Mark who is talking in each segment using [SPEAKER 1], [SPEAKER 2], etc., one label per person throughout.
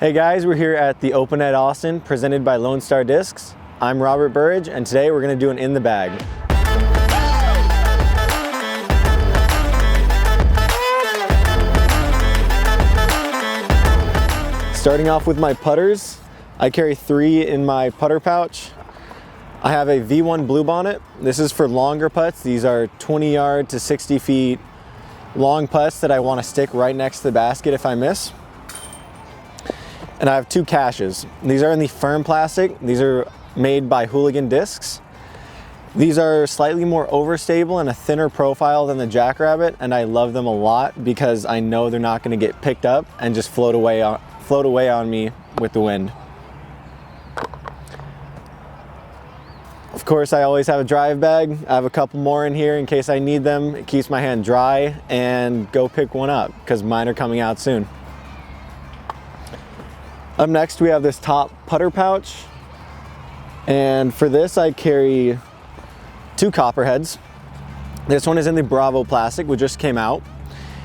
[SPEAKER 1] Hey guys, we're here at the Open at Austin presented by Lone Star Discs. I'm Robert Burridge and today we're going to do an in the bag. Starting off with my putters, I carry 3 in my putter pouch. I have a V1 Blue Bonnet. This is for longer putts. These are 20 yard to 60 feet long putts that I want to stick right next to the basket if I miss. And I have 2 caches. These are in the firm plastic. These are made by Hooligan Discs. These are slightly more overstable and a thinner profile than the Jackrabbit, and I love them a lot because I know they're not going to get picked up and just float away on me with the wind. Of course, I always have a drive bag. I have a couple more in here in case I need them. It keeps my hand dry and go pick one up because mine are coming out soon. Up next, we have this top putter pouch. And for this, I carry 2 copperheads. This one is in the Bravo plastic, which just came out.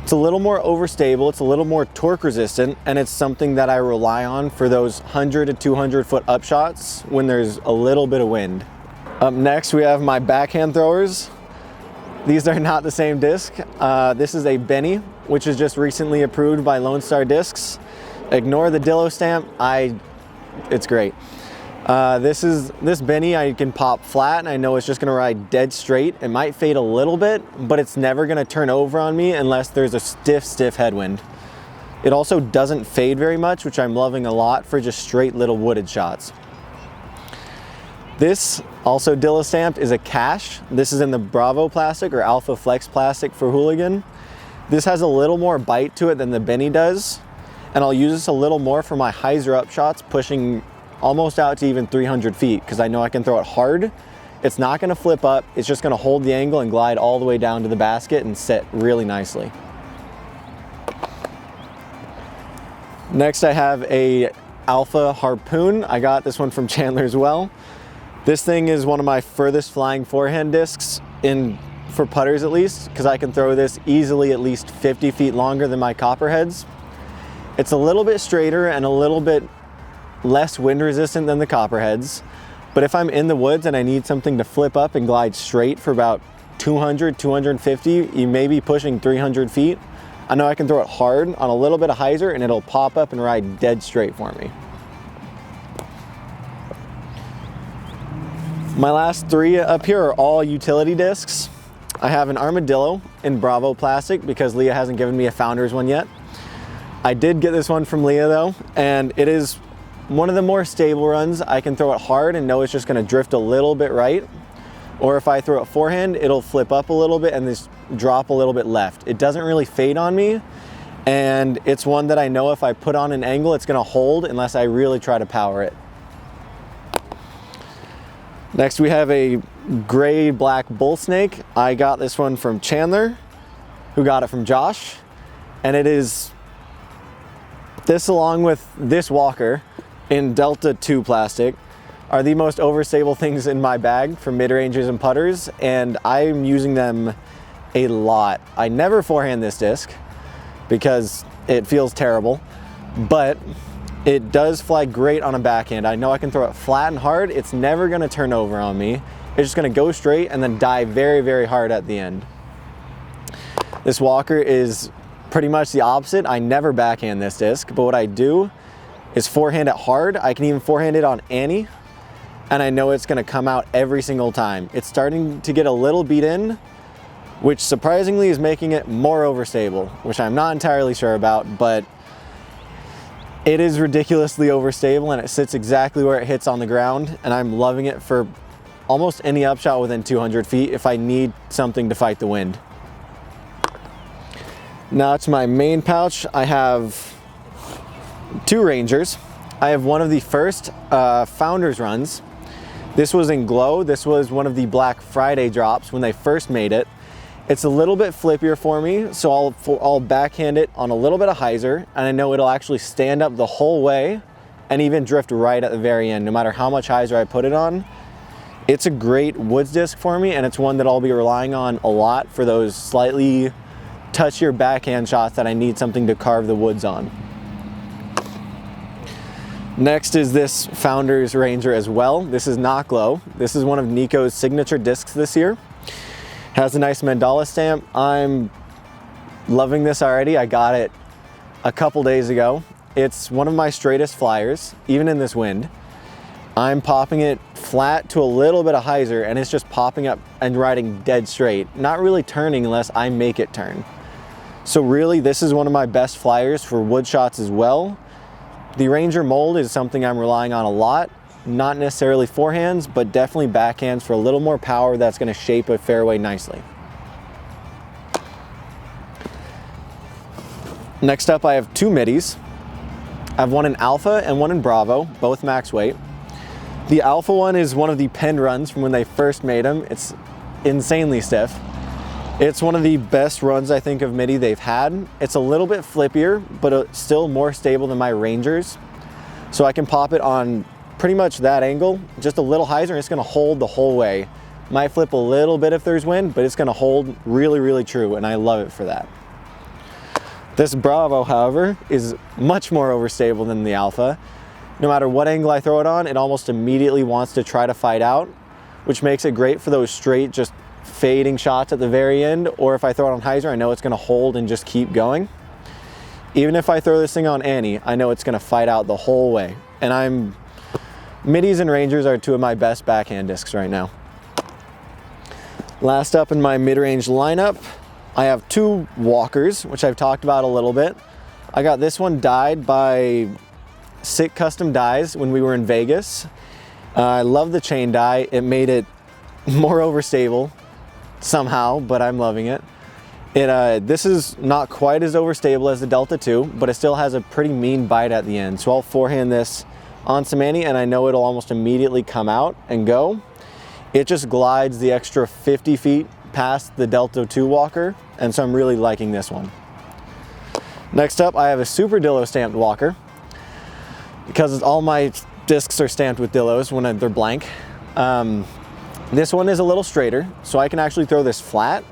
[SPEAKER 1] It's a little more overstable, it's a little more torque resistant, and it's something that I rely on for those 100 to 200 foot upshots when there's a little bit of wind. Up next, we have my backhand throwers. These are not the same disc. This is a Benny, which is just recently approved by Lone Star Discs. Ignore the Dillo stamp, it's great. This Benny I can pop flat and I know it's just gonna ride dead straight. It might fade a little bit, but it's never gonna turn over on me unless there's a stiff headwind. It also doesn't fade very much, which I'm loving a lot for just straight little wooded shots. This, also Dillo stamped, is a cache. This is in the Bravo plastic or Alpha Flex plastic for Hooligan. This has a little more bite to it than the Benny does. And I'll use this a little more for my hyzer up shots, pushing almost out to even 300 feet because I know I can throw it hard. It's not going to flip up, it's just going to hold the angle and glide all the way down to the basket and sit really nicely. Next, I have a Alpha Harpoon. I got this one from Chandler as well. This thing is one of my furthest flying forehand discs for putters at least, because I can throw this easily at least 50 feet longer than my copperheads. It's a little bit straighter and a little bit less wind resistant than the copperheads, but if I'm in the woods and I need something to flip up and glide straight for about 200, 250, you may be pushing 300 feet, I know I can throw it hard on a little bit of hyzer and it'll pop up and ride dead straight for me. My last 3 up here are all utility discs. I have an Armadillo in Bravo plastic because Leah hasn't given me a Founders one yet. I did get this one from Leah though, and it is one of the more stable runs. I can throw it hard and know it's just gonna drift a little bit right. Or if I throw it forehand, it'll flip up a little bit and just drop a little bit left. It doesn't really fade on me, and it's one that I know if I put on an angle, it's gonna hold unless I really try to power it. Next, we have a gray-black bull snake. I got this one from Chandler, who got it from Josh, and it is this, along with this walker in Delta 2 plastic, are the most overstable things in my bag for mid-rangers and putters, and I'm using them a lot. I never forehand this disc because it feels terrible, but it does fly great on a backhand. I know I can throw it flat and hard. It's never gonna turn over on me. It's just gonna go straight and then die very hard at the end. This walker is pretty much the opposite. I never backhand this disc, but what I do is forehand it hard. I can even forehand it on Annie, and I know it's gonna come out every single time. It's starting to get a little beat in, which surprisingly is making it more overstable, which I'm not entirely sure about, but it is ridiculously overstable and it sits exactly where it hits on the ground, and I'm loving it for almost any upshot within 200 feet if I need something to fight the wind. Now to my main pouch, I have 2 Rangers. I have one of the first Founders runs. This was in glow. This was one of the Black Friday drops when they first made it. It's a little bit flippier for me, so I'll backhand it on a little bit of hyzer, and I know it'll actually stand up the whole way and even drift right at the very end, no matter how much hyzer I put it on. It's a great woods disc for me, and it's one that I'll be relying on a lot for those slightly touchier backhand shots that I need something to carve the woods on. Next is this Founders Ranger as well. This is not glow. This is one of Nico's signature discs this year. Has a nice mandala stamp. I'm loving this already. I got it a couple days ago. It's one of my straightest flyers, even in this wind. I'm popping it flat to a little bit of hyzer, and it's just popping up and riding dead straight, not really turning unless I make it turn. So really, this is one of my best flyers for wood shots as well. The Ranger mold is something I'm relying on a lot, not necessarily forehands, but definitely backhands for a little more power that's going to shape a fairway nicely. Next up, I have two middies. I have one in Alpha and one in Bravo, both max weight. The Alpha one is one of the pen runs from when they first made them. It's insanely stiff. It's one of the best runs I think of midi they've had. It's a little bit flippier, but still more stable than my Rangers. So I can pop it on pretty much that angle, just a little hyzer, and it's gonna hold the whole way. Might flip a little bit if there's wind, but it's gonna hold really, really true, and I love it for that. This Bravo, however, is much more overstable than the Alpha. No matter what angle I throw it on, it almost immediately wants to try to fight out, which makes it great for those straight, just fading shots at the very end, or if I throw it on hyzer, I know it's gonna hold and just keep going. Even if I throw this thing on Annie, I know it's gonna fight out the whole way. And middies and Rangers are two of my best backhand discs right now. Last up in my mid-range lineup, I have two walkers, which I've talked about a little bit. I got this one dyed by Sick Custom Dyes when we were in Vegas. I love the chain dye. It made it more overstable somehow, but I'm loving it. This is not quite as overstable as the Delta 2, but it still has a pretty mean bite at the end. So I'll forehand this on some Annie, and I know it'll almost immediately come out and go. It just glides the extra 50 feet past the Delta 2 walker, and so I'm really liking this one. Next up, I have a Super Dillo stamped walker, because all my discs are stamped with Dillos when they're blank. This one is a little straighter, so I can actually throw this flat.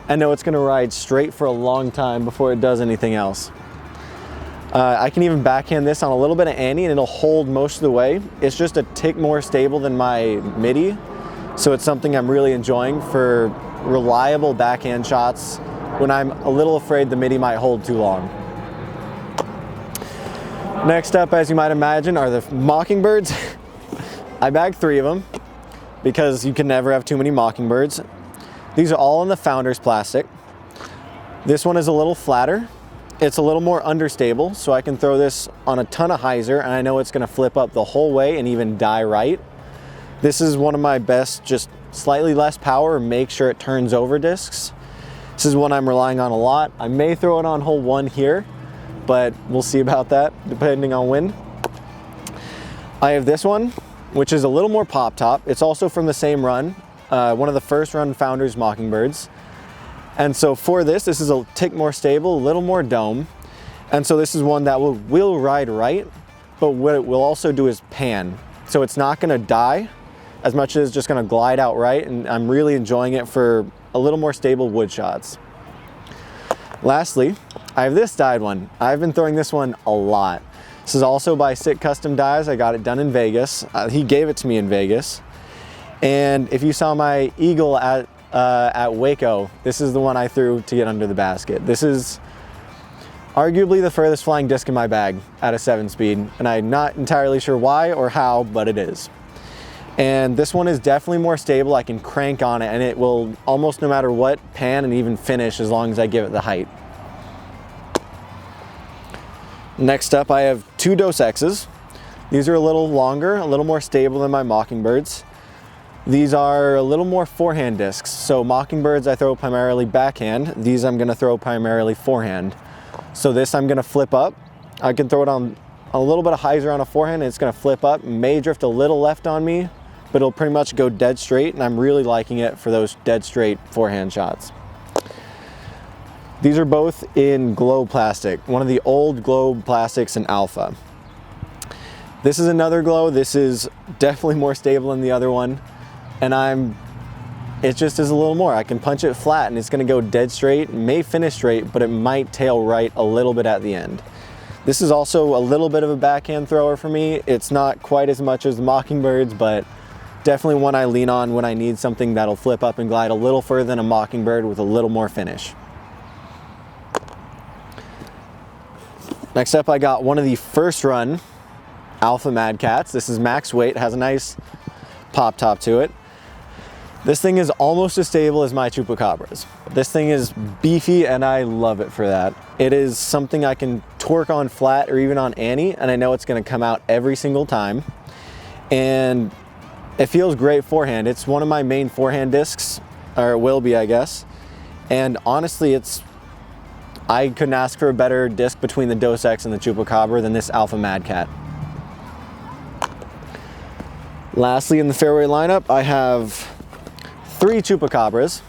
[SPEAKER 1] I know it's gonna ride straight for a long time before it does anything else. I can even backhand this on a little bit of Annie and it'll hold most of the way. It's just a tick more stable than my midi, so it's something I'm really enjoying for reliable backhand shots when I'm a little afraid the midi might hold too long. Next up, as you might imagine, are the Mockingbirds. I bagged 3 of them because you can never have too many Mockingbirds. These are all in the Founders plastic. This one is a little flatter. It's a little more understable, so I can throw this on a ton of hyzer and I know it's gonna flip up the whole way and even die right. This is one of my best, just slightly less power, make sure it turns over discs. This is one I'm relying on a lot. I may throw it on hole 1 here, but we'll see about that depending on wind. I have this one, which is a little more pop top. It's also from the same run, one of the first run Founders Mockingbirds. And so for this is a tick more stable, a little more dome. And so this is one that will ride right, but what it will also do is pan. So it's not gonna die as much as just gonna glide out right, and I'm really enjoying it for a little more stable wood shots. Lastly, I have this dyed one. I've been throwing this one a lot. This is also by Sick Custom Dyes. I got it done in Vegas. He gave it to me in Vegas. And if you saw my eagle at Waco, this is the one I threw to get under the basket. This is arguably the furthest flying disc in my bag at a 7-speed, and I'm not entirely sure why or how, but it is. And this one is definitely more stable. I can crank on it and it will almost no matter what pan and even finish as long as I give it the height. Next up, I have 2 Dos X's. These are a little longer, a little more stable than my Mockingbirds. These are a little more forehand discs. So Mockingbirds I throw primarily backhand. These I'm gonna throw primarily forehand. So this I'm gonna flip up. I can throw it on a little bit of hyzer on a forehand and it's gonna flip up. May drift a little left on me, but it'll pretty much go dead straight, and I'm really liking it for those dead straight forehand shots. These are both in glow plastic, one of the old glow plastics in Alpha. This is another glow. This is definitely more stable than the other one, and it just is a little more. I can punch it flat and it's gonna go dead straight, may finish straight, but it might tail right a little bit at the end. This is also a little bit of a backhand thrower for me. It's not quite as much as the Mockingbirds, but definitely one I lean on when I need something that'll flip up and glide a little further than a Mockingbird with a little more finish. Next up, I got one of the first run Alpha Mad Cats. This is max weight, has a nice pop top to it. This thing is almost as stable as my Chupacabras. This thing is beefy and I love it for that. It is something I can torque on flat or even on Annie, and I know it's gonna come out every single time. And it feels great forehand. It's one of my main forehand discs, or it will be, I guess. And honestly, I couldn't ask for a better disc between the Dos Equis and the Chupacabra than this Alpha Mad Cat. Lastly, in the fairway lineup, I have 3 Chupacabras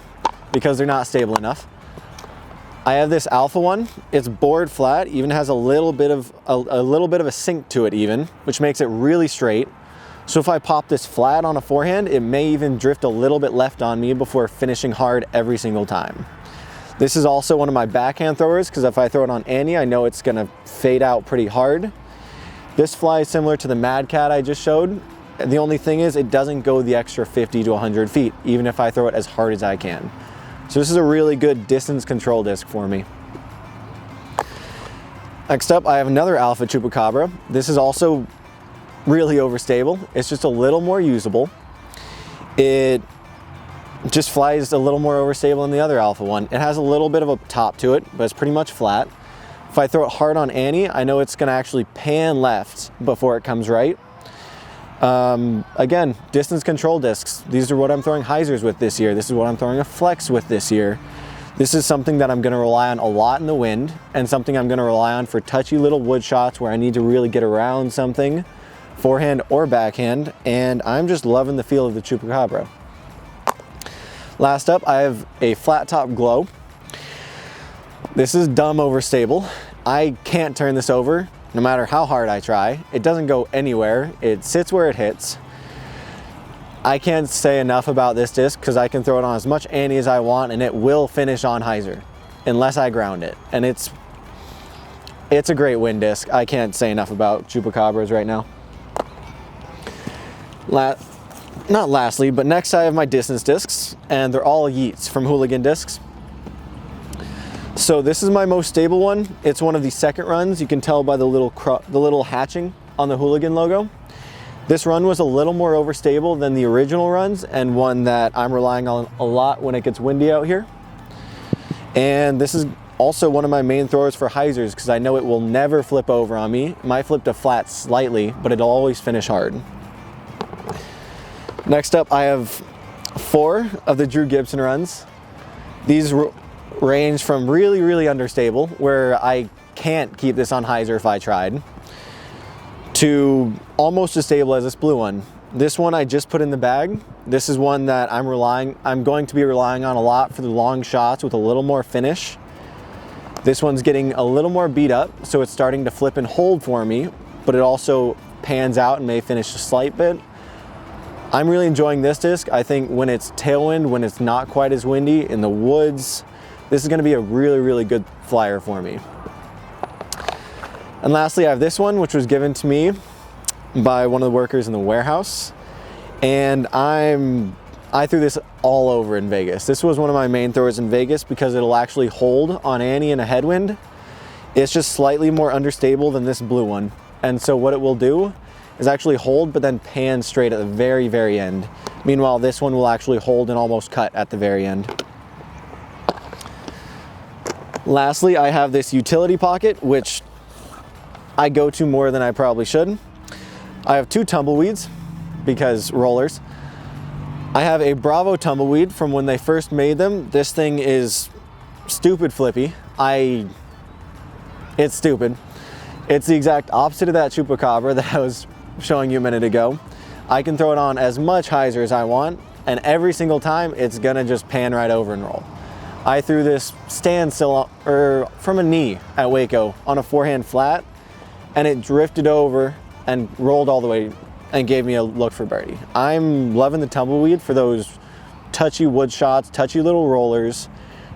[SPEAKER 1] because they're not stable enough. I have this Alpha one. It's bored flat, even has a little bit of a sink to it even, which makes it really straight. So if I pop this flat on a forehand, it may even drift a little bit left on me before finishing hard every single time. This is also one of my backhand throwers because if I throw it on Annie, I know it's gonna fade out pretty hard. This flies similar to the Mad Cat I just showed. The only thing is it doesn't go the extra 50 to 100 feet, even if I throw it as hard as I can. So this is a really good distance control disc for me. Next up, I have another Alpha Chupacabra. This is also really overstable. It's just a little more usable. It just flies a little more overstable than the other Alpha one. It has a little bit of a top to it, but it's pretty much flat. If I throw it hard on Annie, I know it's gonna actually pan left before it comes right. Again, distance control discs. These are what I'm throwing hyzers with this year. This is what I'm throwing a flex with this year. This is something that I'm gonna rely on a lot in the wind and something I'm gonna rely on for touchy little wood shots where I need to really get around something, forehand or backhand, and I'm just loving the feel of the Chupacabra. Last up, I have a flat top glow. This is dumb overstable. I can't turn this over no matter how hard I try. It doesn't go anywhere. It sits where it hits. I can't say enough about this disc because I can throw it on as much Annie as I want and it will finish on hyzer unless I ground it. And it's a great wind disc. I can't say enough about Chupacabras right now. Not lastly, but next I have my distance discs, and they're all Yeats from Hooligan Discs. So this is my most stable one. It's one of the second runs. You can tell by the little hatching on the Hooligan logo. This run was a little more overstable than the original runs, and one that I'm relying on a lot when it gets windy out here. And this is also one of my main throwers for hyzers because I know it will never flip over on me. It might flip to flat slightly, but it'll always finish hard. Next up, I have 4 of the Drew Gibson runs. These range from really, really understable, where I can't keep this on hyzer if I tried, to almost as stable as this blue one. This one I just put in the bag. This is one that I'm going to be relying on a lot for the long shots with a little more finish. This one's getting a little more beat up, so it's starting to flip and hold for me, but it also pans out and may finish a slight bit. I'm really enjoying this disc. I think when it's tailwind, when it's not quite as windy in the woods, this is gonna be a really, really good flyer for me. And lastly, I have this one, which was given to me by one of the workers in the warehouse. And I threw this all over in Vegas. This was one of my main throwers in Vegas because it'll actually hold on Annie in a headwind. It's just slightly more understable than this blue one. And so what it will do is actually hold, but then pan straight at the very, very end. Meanwhile, this one will actually hold and almost cut at the very end. Lastly, I have this utility pocket, which I go to more than I probably should. I have 2 tumbleweeds, because rollers. I have a Bravo tumbleweed from when they first made them. This thing is stupid flippy. It's stupid. It's the exact opposite of that Chupacabra that I was showing you a minute ago. I can throw it on as much hyzer as I want, and every single time it's gonna just pan right over and roll. I threw this standstill from a knee at Waco on a forehand flat, and it drifted over and rolled all the way and gave me a look for birdie. I'm loving the tumbleweed for those touchy wood shots, touchy little rollers.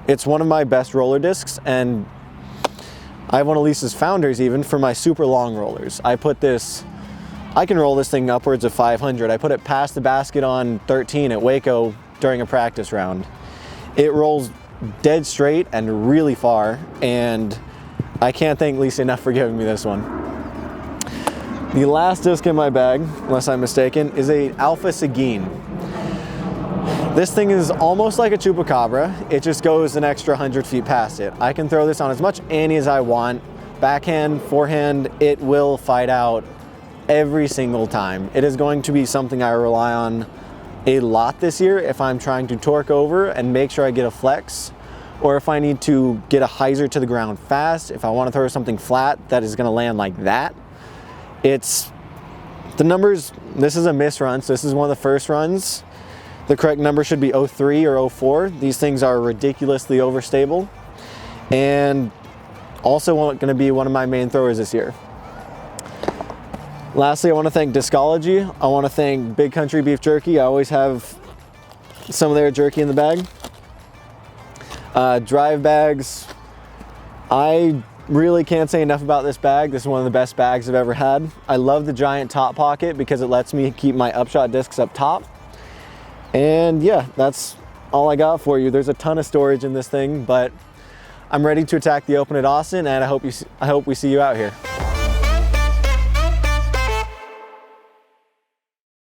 [SPEAKER 1] It's one of my best roller discs, and I have one of Lisa's Founders even for my super long rollers. I can roll this thing upwards of 500. I put it past the basket on 13 at Waco during a practice round. It rolls dead straight and really far, and I can't thank Lisa enough for giving me this one. The last disc in my bag, unless I'm mistaken, is a Alpha Seguin. This thing is almost like a Chupacabra. It just goes an extra 100 feet past it. I can throw this on as much ante as I want. Backhand, forehand, it will fight out every single time. It is going to be something I rely on a lot this year if I'm trying to torque over and make sure I get a flex, or if I need to get a hyzer to the ground fast, if I want to throw something flat that is going to land like that. It's the numbers. This is a miss run, so this is one of the first runs. The correct number should be 03 or 04. These things are ridiculously overstable, and also going to be one of my main throwers this year. Lastly, I want to thank Discology. I want to thank Big Country Beef Jerky. I always have some of their jerky in the bag. Drive bags. I really can't say enough about this bag. This is one of the best bags I've ever had. I love the giant top pocket because it lets me keep my Upshot discs up top. And yeah, that's all I got for you. There's a ton of storage in this thing, but I'm ready to attack the Open at Austin, and I hope we see you out here.